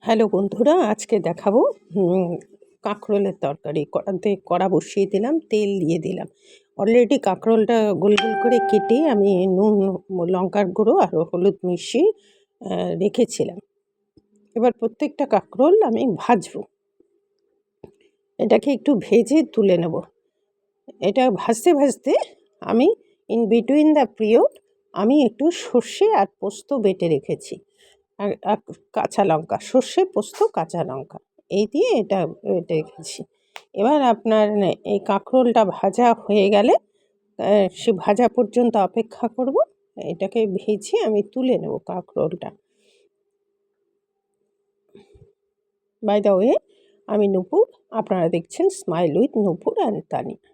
Hello বন্ধুরা, আজকে দেখাবো কাঁকরোলের তরকারি। কড়াতে কড়া বসিয়ে দিলাম, তেল দিয়ে দিলাম। অলরেডি কাঁকরোলটা গোল গোল করে কেটে আমি নুন, লঙ্কার গুঁড়ো আর হলুদ মিশিয়ে রেখেছিলাম। এবার প্রত্যেকটা কাঁকরোল আমি ভাজবো। এটাকে একটু ভেজে তুলে নেব। এটা ভাজতে ভাজতে আমি ইন বিটুইন দ্য পিরিয়ড আমি একটু সর্ষে আর পোস্ত বেটে রেখেছি, আর কাঁচা লঙ্কা, সর্ষে পোস্ত কাঁচা লঙ্কা এই দিয়ে এটা বেটে রেখেছি। এবার আপনার এই কাঁকরোলটা ভাজা হয়ে গেলে সে ভাজা পর্যন্ত অপেক্ষা করব। এটাকে ভেজে আমি তুলে নেব কাঁকরোলটা। বাই দ্য ওয়ে, আমি নূপুর, আপনারা দেখছেন smile with Nupur and Tania.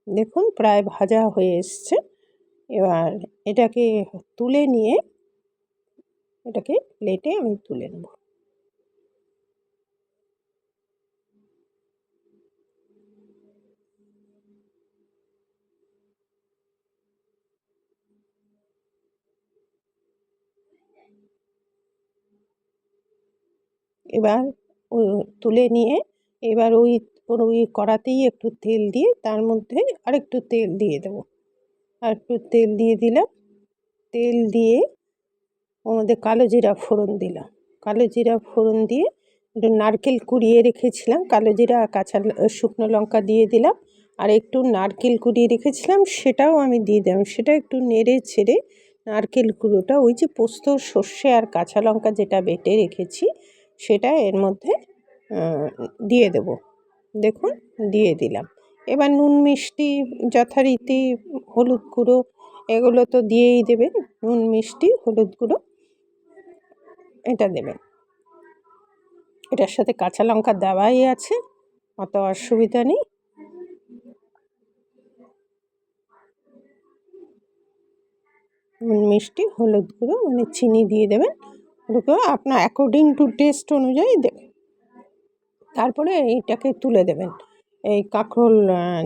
দেখুন প্রায় ভাজা হয়ে এসছে। এবার এটাকে তুলে নিয়ে এটাকে প্লেটে আমি তুলে নেব। এবার তুলে নিয়ে এবার ওই কড়াতেই একটু তেল দিয়ে তার মধ্যে আরেকটু তেল দিয়ে দেবো। আর একটু তেল দিয়ে দিলাম। তেল দিয়ে ওর মধ্যে কালো জিরা ফোড়ন দিলাম। কালো জিরা ফোড়ন দিয়ে একটু নারকেল কুড়িয়ে রেখেছিলাম, কালো জিরা আর শুকনো লঙ্কা দিয়ে দিলাম। আর একটু নারকেল কুড়িয়ে রেখেছিলাম, সেটাও আমি দিয়ে দিলাম। সেটা একটু নেড়ে ছেড়ে নারকেল কুড়োটা, ওই যে পোস্ত, সর্ষে আর কাঁচা লঙ্কা যেটা বেটে রেখেছি সেটা এর মধ্যে দিয়ে দেব। দেখুন দিয়ে দিলাম। এবার নুন মিষ্টি যথারীতি, হলুদ গুঁড়ো এগুলো তো দিয়েই দেবেন। নুন মিষ্টি হলুদ গুঁড়ো এটা দেবেন। এটার সাথে কাঁচা লঙ্কা দেওয়াই আছে, অত অসুবিধা নেই। নুন মিষ্টি হলুদ গুঁড়ো মানে চিনি দিয়ে দেবেন। ওগুলো আপনার অ্যাকর্ডিং টু টেস্ট অনুযায়ী দেবেন। তারপরে এইটাকে তুলে দেবেন। এই কাঁকরোল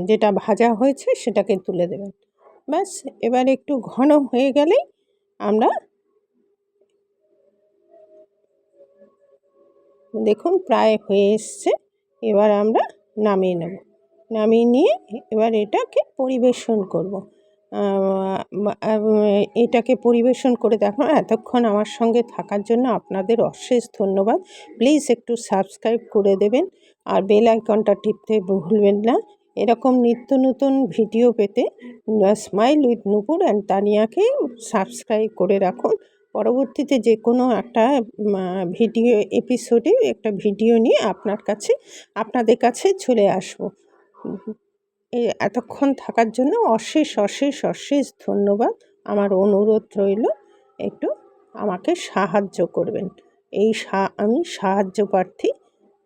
যেটা ভাজা হয়েছে সেটাকে তুলে দেবেন। ব্যাস, এবার একটু ঘন হয়ে গেলেই আমরা দেখুন প্রায় হয়ে এসছে। এবার আমরা নামিয়ে নেব। নামিয়ে নিয়ে এবার এটাকে পরিবেশন করব। এটাকে পরিবেশন করে দেখুন। এতক্ষণ আমার সঙ্গে থাকার জন্য আপনাদের অশেষ ধন্যবাদ। প্লিজ একটু সাবস্ক্রাইব করে দেবেন আর বেল আইকনটা টিপতে ভুলবেন না। এরকম নিত্য নতুন ভিডিও পেতে স্মাইল উইথ নূপুর অ্যান্ড তানিয়াকে সাবস্ক্রাইব করে রাখুন। পরবর্তীতে যে কোনো একটা ভিডিও এপিসোডে একটা ভিডিও নিয়ে আপনাদের কাছে চলে আসবো। এতক্ষণ থাকার জন্য অশেষ অশেষ অশেষ ধন্যবাদ। আমার অনুরোধ রইল একটু আমাকে সাহায্য করবেন। আমি সাহায্য প্রার্থী।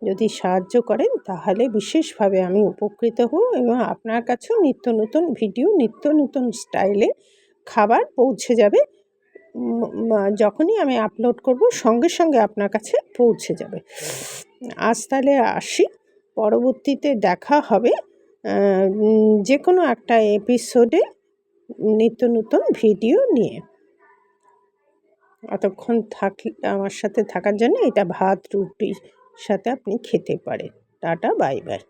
যদি সাহায্য করেন তাহলে বিশেষভাবে আমি উপকৃত হব এবং আপনার কাছেও নিত্য নতুন ভিডিও, নিত্য নতুন স্টাইলে খাবার পৌঁছে যাবে। যখনই আমি আপলোড করব সঙ্গে সঙ্গে আপনার কাছে পৌঁছে যাবে। আজ তাহলে আসি, পরবর্তীতে দেখা হবে যে কোনো একটা এপিসোডে নিত্য নতুন ভিডিও নিয়ে। এতক্ষণ আমার সাথে থাকার জন্য এটা ভাত রুটির সাথে আপনি খেতে পারেন। Tata, bye bye.